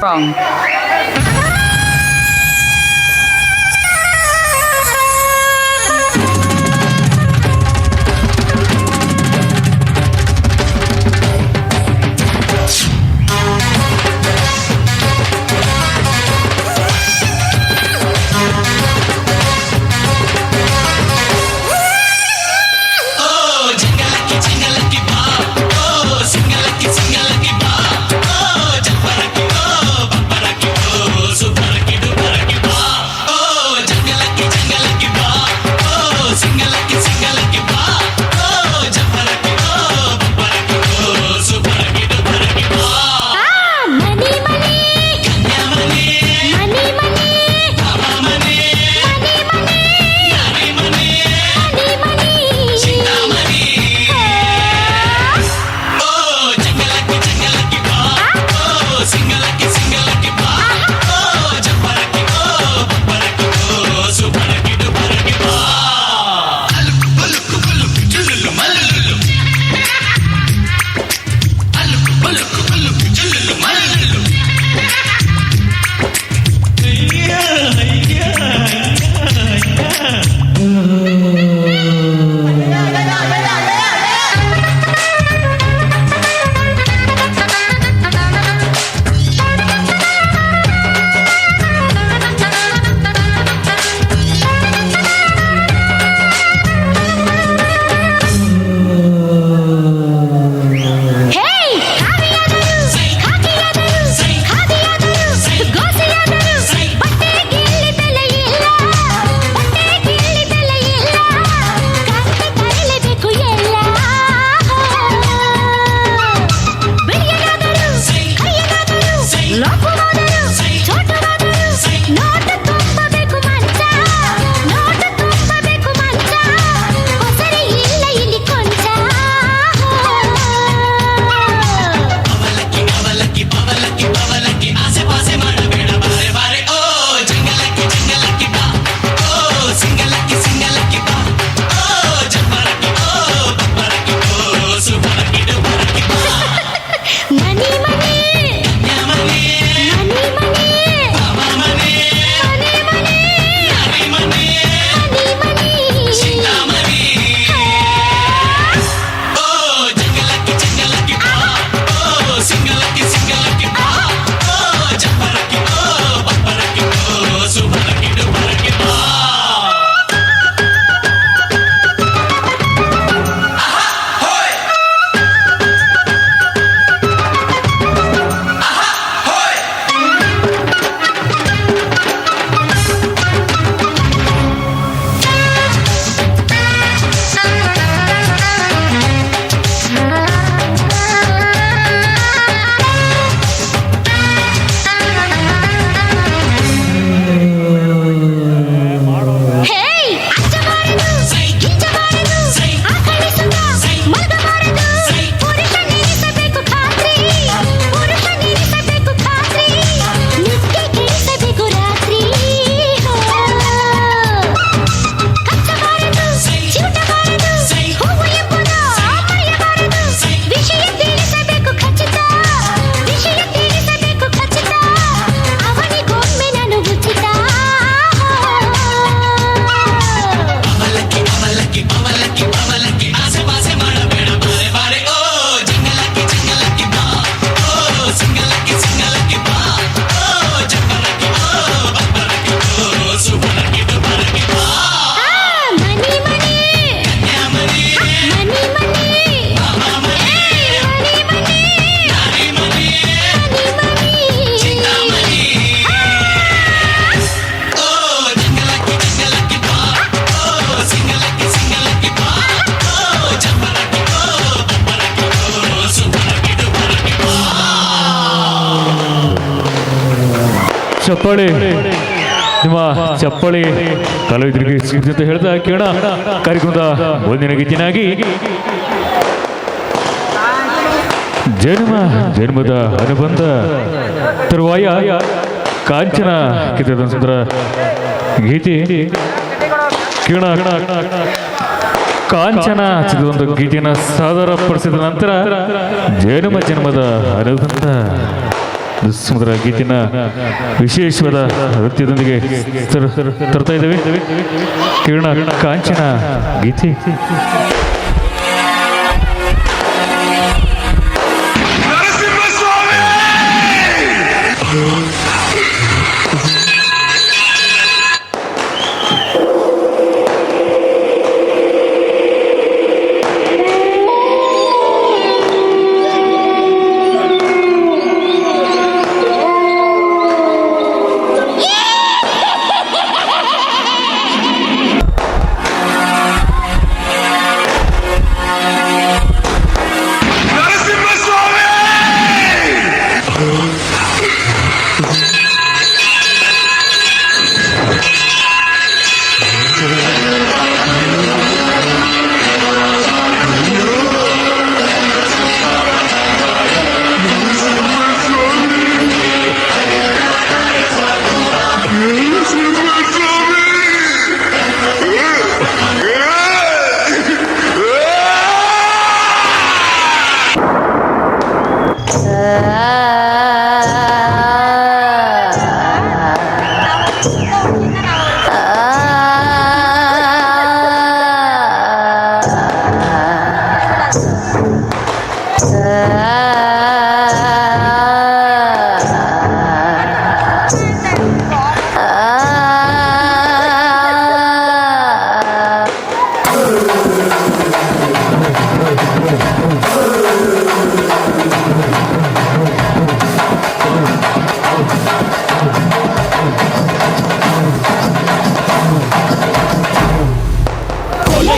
Wrong. ಚಪ್ಪಾಳಿ ನಿಮ್ಮ ಚಪ್ಪಾಳಿ ಕಲಾವಿದರಿಗೆ ಸಿದ್ಧತೆ ಹೇಳ್ತಾ ಕೇಳ ಕಾರ್ಯಕ್ರಮದ ಮುಂದಿನ ಗೀತಿನಾಗಿ ಜನ್ಮದ ಅನುಬಂಧ ತರುವಾಯ ಕಾಂಚನ ಕಿತ್ತದ ಸುಂದರ ಗೀತೆ ಕೇಳ ಕಾಂಚನ ಒಂದು ಗೀತೆಯನ್ನು ಸಾದರಪಡಿಸಿದ ನಂತರ ಜನ್ಮದ ಅನುಬಂಧ ಸುಂದರ ಗೀತಿನ ವಿಶೇಷವಾದ ನೃತ್ಯದೊಂದಿಗೆ ತರ್ತಾ ಇದ್ದೇವೆ. ಕಿರಣ ಕಾಂಚನ ಗೀತೆ.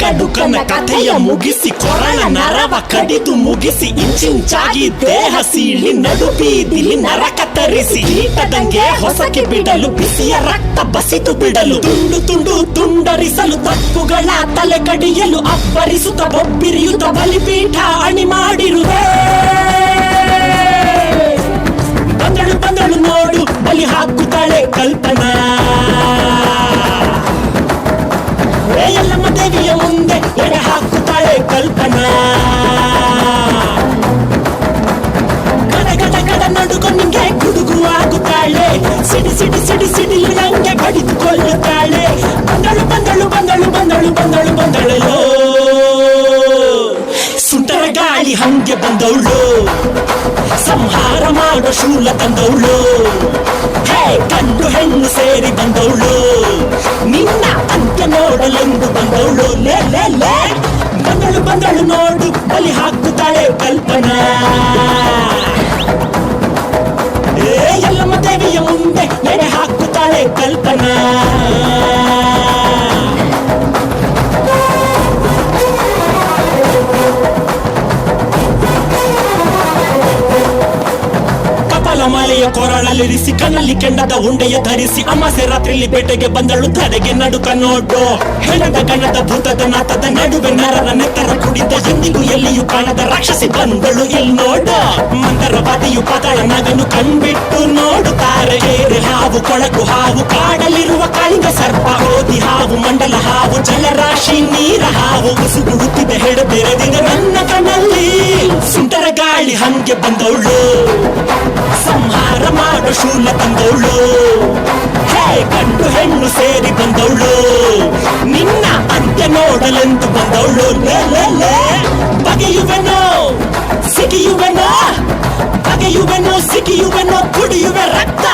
ಕಡುಕನ ಕಥೆಯ ಮುಗಿಸಿ ಕೊರಳ ನರವ ಕಡಿದು ಮುಗಿಸಿ ಇಂಚಿಂಚಾಗಿ ದೇಹ ಸೀಳಿ ನಡು ಬೀದಿಲಿ ನರ ಕತ್ತರಿಸಿ ಕೀಟದಂಗೆ ಹೊಸಕ್ಕೆ ಬಿಡಲು ಬಿಸಿಯ ರಕ್ತ ಬಸಿದು ಬಿಡಲು ತುಂಡು ತುಂಡು ತುಂಡರಿಸಲು ತಪ್ಪುಗಳ ತಲೆ ಕಡಿಯಲು ಅಬ್ಬರಿಸುತ್ತ ಬೊಬ್ಬಿರಿಯುತ್ತ ಬಲಿಪೀಠ ಅಣಿ ಮಾಡಿರುವೆ. ಬಂದಳು ಬಂದಳು ನೋಡು ಬಲಿ ಹಾಕುತ್ತಾಳೆ ಕಲ್ಪನಾ. ಎಲ್ಲಮ್ಮ ದೇವಿಯ ಮುಂದೆ ಎಡೆ ಹಾಕುತ್ತಾಳೆ ಕಲ್ಪನಾ. ಗಡ ಗಡ ಗಡ ನಡುಗು ನಿಂಗೆ ಗುಡುಗು ಆಗುತ್ತಾಳೆ. ಸಿಡಿ ಸಿಡಿ ಸಿಡಿ ಸಿಡಿಲು ನಂಗೆ ಬಡಿದುಕೊಳ್ಳುತ್ತಾಳೆ. ಬಂದಳು ಬಂದಳು ಬಂದಳು ಬಂದಳು ಬಂದಳು ಬಂದಳು ಸುಂಟರ ಗಾಳಿ ಹಂಗೆ ಬಂದವಳು. ಸಂಹಾರ ಮಾಡೋ ಶೂಲ ತಂದವಳು. ಹೇ ಗಂಡು ಹೆಣ್ಣು ಸೇರಿ ಬಂದವಳು. ನಿನ್ನ ಅಂತ್ಯ ನೋಡಲೆಂದು ಬಂದವಳು. ಲೇ ಲೇ ಲೇ ಬಂದಳು ಬಂದಳು ನೋಡು ಬಲಿ ಹಾಕುತ್ತಾಳೆ ಕಲ್ಪನಾ. ಎಲ್ಲಮ್ಮ ದೇವಿಯ ಮುಂದೆ ಎಡೆ ಹಾಕುತ್ತಾಳೆ ಕಲ್ಪನಾ. ಮಲೆಯ ಕೊರಳಲ್ಲಿರಿಸಿ ಕಣ್ಣಲ್ಲಿ ಕೆಂಡದ ಉಂಡೆಯ ಧರಿಸಿ ಅಮಾಸೆ ರಾತ್ರಿಲಿ ಬೇಟೆಗೆ ಬಂದಳು. ತಡೆಗೆ ನಡುಕ ನೋಡು ಹೆಣದ ಗಣದ ಭೂತದ ನಾತದ ನಡುವೆ ನರರ ನೆತ್ತರ ಕುಡಿದ ಎಂದಿಗೂ ಎಲ್ಲಿಯೂ ಕಾಣದ ರಾಕ್ಷಸಿ ಬಂದಳು ಇಲ್ಲಿ ನೋಡು. ಮಂದರವಾದಿಯು ಪಾತಾಳ ನಗನು ಕಣ್ಬಿಟ್ಟು ನೋಡುತ್ತಾರೆ. ಏರೆ ಹಾವು ಕೊಳಕು ಹಾವು ಕಾಡಲಿರುವ ಕಾಳಿಂಗ ಸರ್ಪ ಓದಿ ಹಾವು ಮಂಡಲ ಹಾವು ಜಲರಾಶಿ ನೀರ ಹಾವು ಉಸುಗುಡುತ್ತಿದೆ ಹೆಡದೆರೆದಿದೆ ನನ್ನ ಕಣ್ಣಲ್ಲಿ. ಸುಂಟರ ಗಾಳಿ ಹಂಗೆ ಬಂದವಳು. ಸಂಹಾರ ಮಾಡೋ ಶೂಲ ತಂದವಳು. ಹೇ ಗಂಡು ಹೆಣ್ಣು ಸೇರಿ ಬಂದವಳು. ನಿನ್ನ ಅಂತ್ಯ ನೋಡಲೆಂದು ಬಂದವಳು. ಲೇ ಲೇ ಲೇ ಬಗೆಯುವೆನೋ ಸಿಗಿಯುವೆನೋ ಬಗೆಯುವೆನೋ ಸಿಗಿಯುವೆನೋ ಕುಡಿಯುವೆ ರಕ್ತ.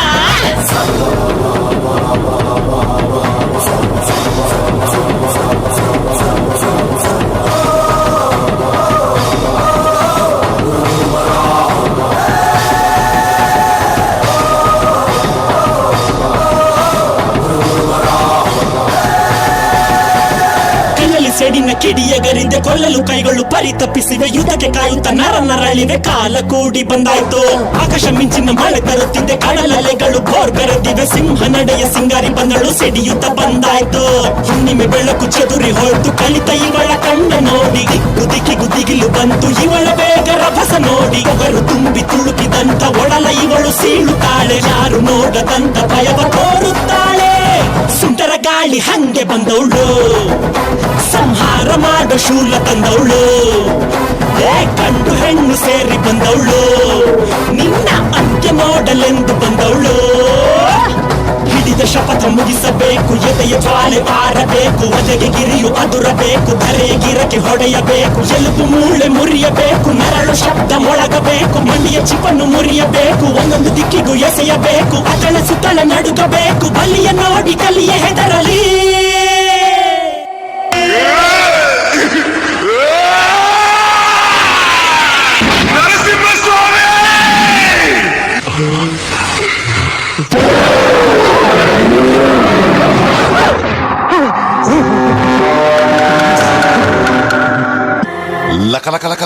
ಸೆಡಿನ ಕಿಡಿಯಗರಿದೆ ಕೊಲ್ಲಲು ಕೈಗಳು ಪರಿತಪ್ಪಿಸಿವೆ. ಯುದ್ಧಕ್ಕೆ ಕಾಯುತ್ತ ನರ ನರಳಿವೆ. ಕಾಲ ಕೂಡಿ ಬಂದಾಯ್ತು. ಆಕಾಶ ಮಿಂಚಿನ ಮಳೆ ತರುತ್ತಿದೆ. ಕಡಲಲೆಗಳು ಬೋರ್ಗರೆದಿವೆ. ಸಿಂಹ ನಡೆಯ ಸಿಂಗಾರಿ ಬಂದಳು ಸಿಡಿಯುತ್ತ ಬಂದಾಯ್ತು. ಹುಣ್ಣಿಮೆ ಬೆಳಕು ಚದುರಿ ಹೋಯ್ತು. ಕಲಿತ ಇವಳ ಕಣ್ಣ ನೋಡಿ ದಿಕ್ಕು ದಿಕ್ಕಿಗೂ ದಿಗಿಲು ಬಂತು. ಇವಳ ಬೇಗ ರಭಸ ನೋಡಿ ಅವರು ತುಂಬಿ ತುಳುಕಿದಂತ ಒಡಲ ಇವಳು ಸೀಳುತ್ತಾಳೆ. ಯಾರು ನೋಡದಂತ ಭಯವ ತೋರುತ್ತಾಳೆ. ಸುಂಟರ ಗಾಳಿ ಹಂಗೆ ಬಂದವಳು, ಸಂಹಾರ ಮಾಡೋ ಶೂಲ ತಂದವಳು, ಗಂಡು ಹೆಣ್ಣು ಸೇರಿ ಬಂದವಳು, ನಿನ್ನ ಅಂತ್ಯ ನೋಡಲೆಂದು ಬಂದವಳು. ಹಿಡಿದ ಶಪಥ ಮುಗಿಸಬೇಕು, ಎದೆಯ ಜ್ವಾಲೆ ಆರಬೇಕು, ಒದೆಗೆ ಗಿರಿಯು ಅದುರಬೇಕು, ಧರೆಯ ಗಿರಕ್ಕೆ ಹೊಡೆಯಬೇಕು, ಎಲುಬು ಮೂಳೆ ಮುರಿಯಬೇಕು, ನರಳು ಶಬ್ದ ಮೊಳಗಬೇಕು, ಮಂಡಿಯ ಚಿಪ್ಪನ್ನು ಮುರಿಯಬೇಕು, ಒಂದೊಂದು ದಿಕ್ಕಿಗೂ ಎಸೆಯಬೇಕು, ಅತಳ ಸುತ್ತಳ ನಡುಗಬೇಕು, ಬಲಿಯ ನೋಡಿ ಕಲಿಯ ಹೆದರಲಿ. ಲಕ ಲಕ ಲಕ